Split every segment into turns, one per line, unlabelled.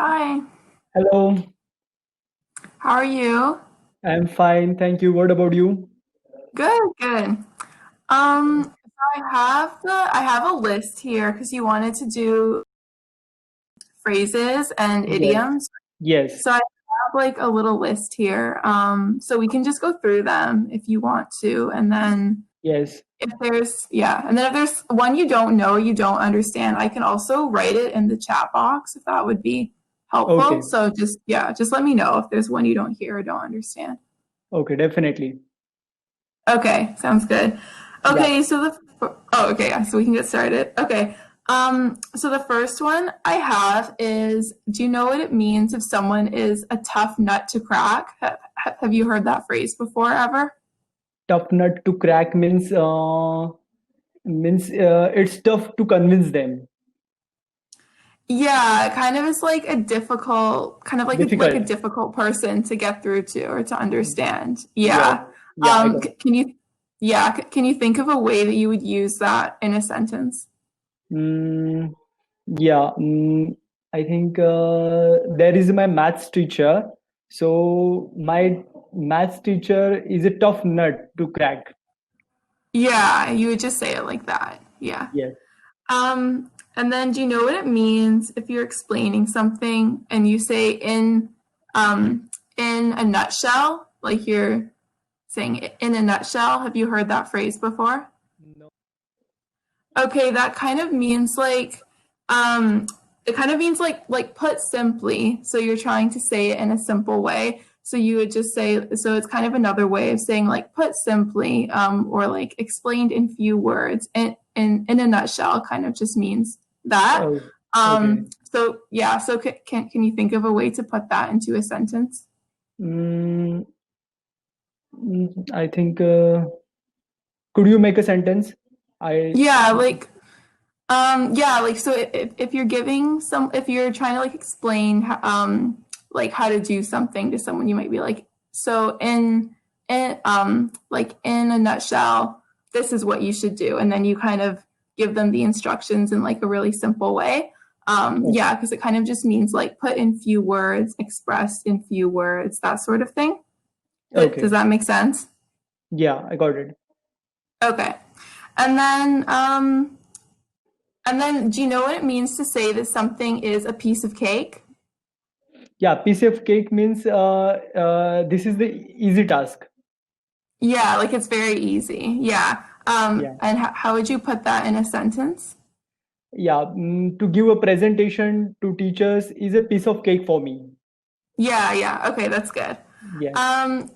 Hi,
Hello,
how are you?
I'm fine, thank you. What about you?
Good, good. I have a list here because you wanted to do phrases and
Yes,
idioms.
yes,
So I have like a little list here. So we can just go through them if you want to, and then
yes.
if there's one you don't know, you don't understand, I can also write it in the chat box if that would be helpful.
Okay,
So just let me know if there's one you don't hear or don't understand.
okay, definitely.
Okay, sounds good.
Yeah,
Okay, okay, yeah, so we can get started. Okay. So the first one I have is, do you know what it means if someone is a tough nut to crack? Have you heard that phrase before ever?
tough nut to crack means it's tough to convince them.
Yeah, it kind of is like a difficult, kind of like a
Difficult.
difficult person to get through to or to understand.
Yes,
Yeah.
yeah, I got it.
Can you, yeah, can you think of a way that you would use that in a sentence?
Mm, yeah, I think there is my maths teacher. So my maths teacher is a tough nut to crack.
Yeah, you would just say it like that. Yeah.
Yes.
And then do you know what it means if you're explaining something and you say in a nutshell, like you're saying it in a nutshell? Have you heard that phrase before?
No.
Okay, that kind of means it kind of means like put simply. So you're trying to say it in a simple way. So you would just say, so it's kind of another way of saying like put simply, or like explained in few words. In a nutshell, kind of just means that.
Oh, okay.
So yeah, so can you think of a way to put that into a sentence?
Mm, I think. Could you make a sentence? I
Yeah, yeah, like so if you're giving if you're trying to like explain like how to do something to someone, you might be like, so in like in a nutshell, this is what you should do, and then you kind of give them the instructions in like a really simple way.
oh,
Yeah, because it kind of just means like put in few words, express in few words, that sort of thing. Does
okay.
that make sense?
Yeah, I got it.
Okay. And then um and then do you know what it means to say that something is a piece of cake?
Yeah, piece of cake means this is the easy task.
Yeah, like it's very easy. Yeah.
Yeah,
And how would you put that in a sentence?
yeah. To give a presentation to teachers is a piece of cake for me.
Yeah, yeah. Okay, that's good.
Yes.
Um,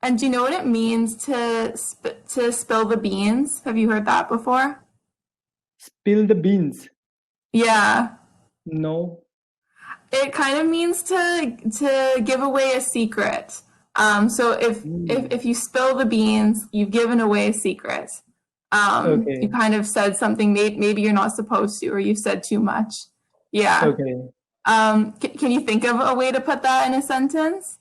and do you know what it means to spill the beans? Have you heard that before?
Spill the beans.
Yeah.
No.
It kind of means to give away a secret. So
Hmm.
if you spill the beans, you've given away a secret. You
Okay.
kind of said something maybe you're not supposed to, or you said too much. Yeah.
Okay.
Can you think of a way to put that in a sentence?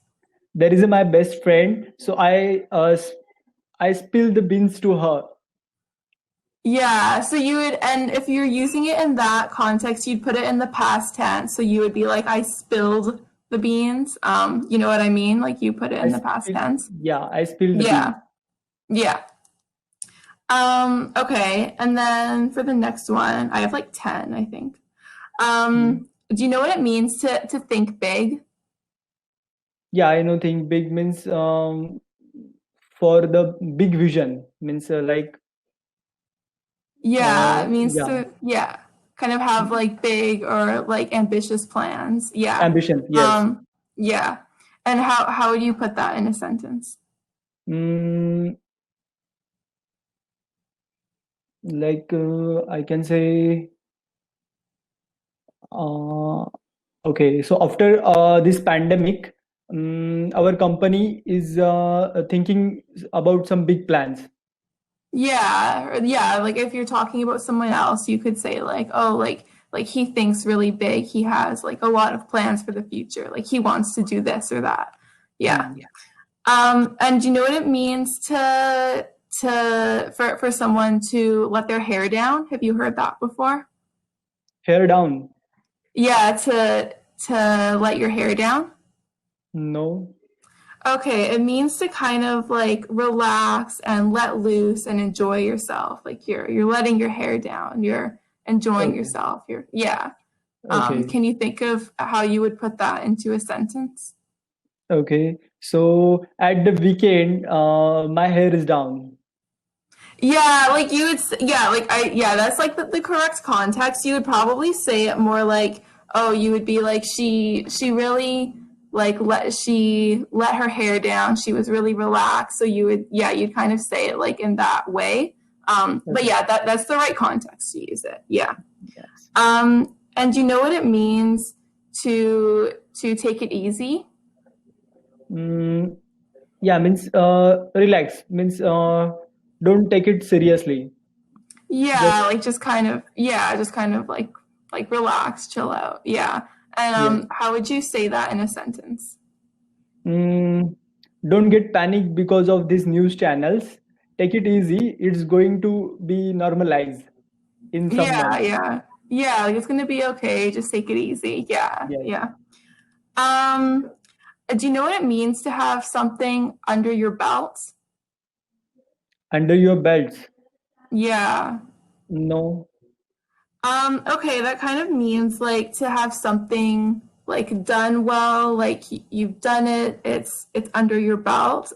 There is my best friend, so I spill the beans to her.
Yeah, so you would, and if you're using it in that context, you'd put it in the past tense. So you would be like, I spilled the beans. You know what I mean? Like you put it
I
in the past
spill.
tense.
Yeah, I spill the beans.
Yeah, yeah. Okay, and then for the next one, I have like 10, I think. Do you know what it means to think big?
Yeah, I know. Think big means for the big vision means
Yeah, it means
yeah,
yeah, kind of have like big or like ambitious plans. Yeah.
ambition. Yes.
Um, yeah. And how would you put that in a sentence?
Mm, I can say, uh, okay. So after this pandemic, our company is thinking about some big plans.
Yeah, like if you're talking about someone else, you could say like, oh, like he thinks really big. He has like a lot of plans for the future. Like he wants to do this or that. Yeah.
Hmm.
And do you know what it means for someone to let their hair down? Have you heard that before?
Hair down.
Yeah, to let your hair down?
No.
Okay, it means to kind of like relax and let loose and enjoy yourself. Like you're letting your hair down. You're enjoying
Okay.
yourself. You're yeah.
Okay.
Can you think of how you would put that into a sentence?
Okay. So at the weekend, my hair is down.
Yeah, like you would, yeah, like yeah, that's like the correct context. You would probably say it more like, oh, you would be like, she really like she let her hair down. She was really relaxed. So you would, yeah, you'd kind of say it like in that way. But
Okay.
yeah, that's the right context to use it. Yeah.
Yes.
And do you know what it means to take it easy?
Mm, yeah, means relax. Means don't take it seriously.
Yeah,
Just
like just kind of yeah, just kind of like relax, chill out. Yeah. And
yes.
how would you say that in a sentence?
Mm, don't get panic because of these news channels. Take it easy. It's going to be normalized in some
Yeah,
months.
yeah. Yeah, like it's gonna be okay. Just take it easy. Yeah,
Yes.
yeah. Um, do you know what it means to have something under your belt?
Under your belts.
Yeah.
No.
Okay, that kind of means like to have something like done well, like you've done it, it's under your belt.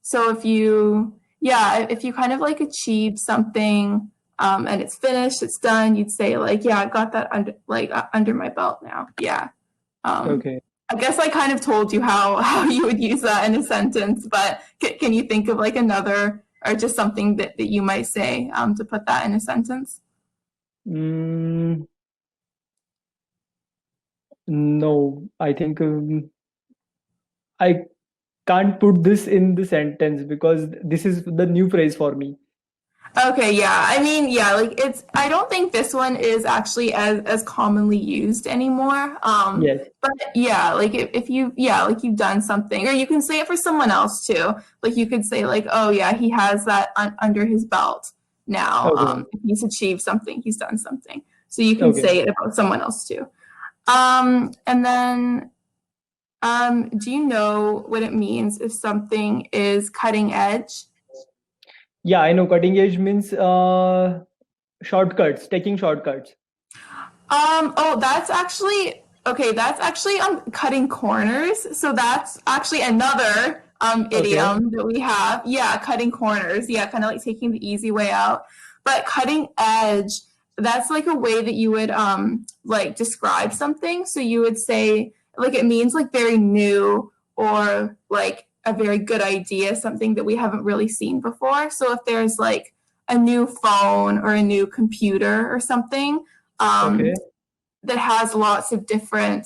So if you yeah, if you kind of like achieve something and it's finished, it's done, you'd say like, yeah, I've got that under like under my belt now. Yeah. Um,
Okay.
I guess I kind of told you how you would use that in a sentence, but can you think of like another or just something that you might say to put that in a sentence?
Mm, no, I think I can't put this in the sentence because this is the new phrase for me.
Okay, yeah. I mean, yeah, like it's I don't think this one is actually as commonly used anymore.
Yes.
But yeah, like if you yeah, like you've done something or you can say it for someone else too. Like you could say like, "Oh yeah, he has that under his belt now.
Okay.
If he's achieved something, he's done something." So you can
Okay.
say it about someone else too. And then do you know what it means if something is cutting edge?
Yeah, I know cutting edge means shortcuts, taking shortcuts.
Oh, that's actually okay. That's actually cutting corners. So that's actually another
Okay.
idiom that we have. Yeah, cutting corners. Yeah, kind of like taking the easy way out. But cutting edge, that's like a way that you would like describe something. So you would say like it means like very new or like a very good idea, something that we haven't really seen before. So if there's like a new phone or a new computer or something, um,
Okay.
that has lots of different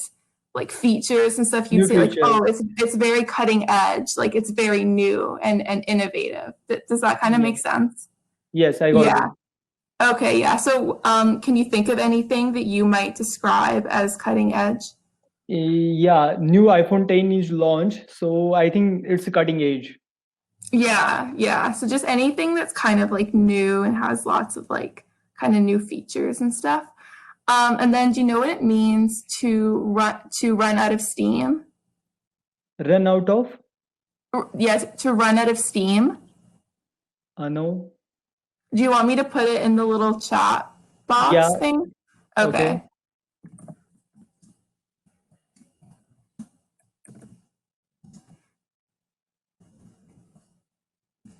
like features and stuff, you'd
New
say like,
features.
oh, it's very cutting edge, like it's very new and innovative. Does that kind of
Yeah.
make sense?
Yes, I got
Yeah.
it.
Okay. Yeah. So, can you think of anything that you might describe as cutting edge?
Yeah, new iPhone 10 is launched, so I think it's a cutting edge.
Yeah. Yeah. So just anything that's kind of like new and has lots of like kind of new features and stuff. And then, do you know what it means to run out of steam?
Run out of?
Yes, to run out of steam.
No.
Do you want me to put it in the little chat
Yeah.
box thing?
Okay.
Okay.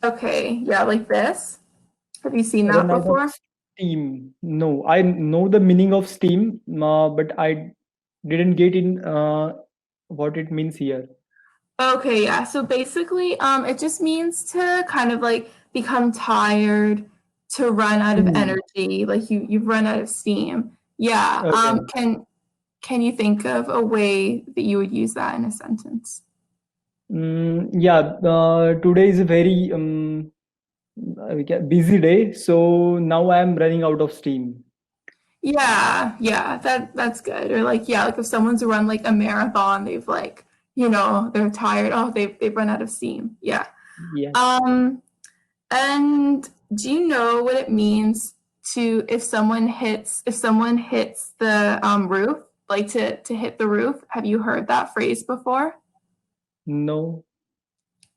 Okay. Yeah, like this. Have you seen that
Run out of
before?
steam. No, I know the meaning of steam, but I didn't get in what it means here.
Okay, yeah. So basically, it just means to kind of like become tired, to run out of
Hmm.
energy, like you've run out of steam. Yeah.
Okay.
Can you think of a way that you would use that in a sentence?
Yeah, today is a very busy day, so now I am running out of steam.
Yeah, yeah, that's good. Or like, yeah, like if someone's run like a marathon, they've like, they're tired. Oh, they've run out of steam. Yeah.
Yes.
Um, and do you know what it means to if someone hits the roof? like to hit the roof. Have you heard that phrase before?
No.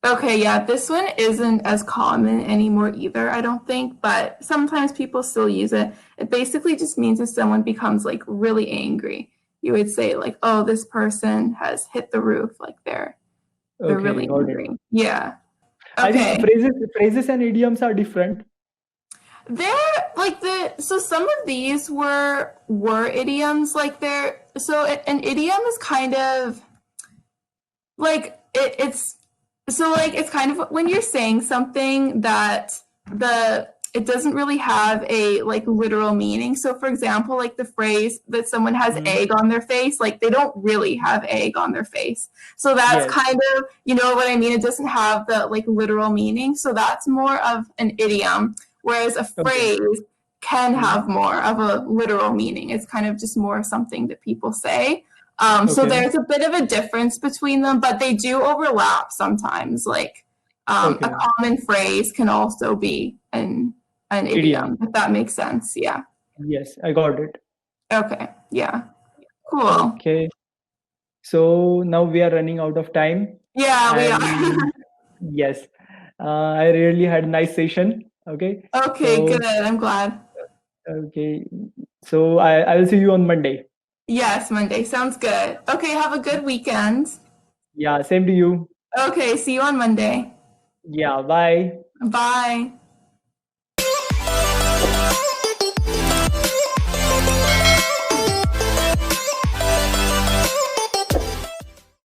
Okay, yeah, this one isn't as common anymore either, I don't think, but sometimes people still use it. It basically just means if someone becomes like really angry, you would say like, "Oh, this person has hit the roof," like they're
Okay,
really
got it.
angry. Yeah.
I think
Okay.
phrases and idioms are different.
They're like so some of these were idioms like an idiom is kind of like it's so like it's kind of when you're saying something that the it doesn't really have a like literal meaning. So for example, like the phrase that someone has
Hmm.
egg on their face, like they don't really have egg on their face. So that's
Yes.
kind of, you know what I mean? It doesn't have the like literal meaning. So that's more of an idiom, whereas a
Okay.
phrase can
Hmm.
have more of a literal meaning. It's kind of just more something that people say. So
Okay.
there's a bit of a difference between them, but they do overlap sometimes. Like a
Okay.
common phrase can also be an
Idiom.
idiom, if that makes sense. Yeah.
Yes, I got it.
Okay. Yeah. Cool.
Okay. So now we are running out of time,
Yeah, we are.
and yes, I really had a nice session. Okay.
Okay,
So
good. I'm glad.
okay. So I will see you on Monday.
Yes, Monday. Sounds good. Okay, have a good weekend.
Yeah, same to you.
Okay, see you on Monday.
Yeah, bye.
Bye.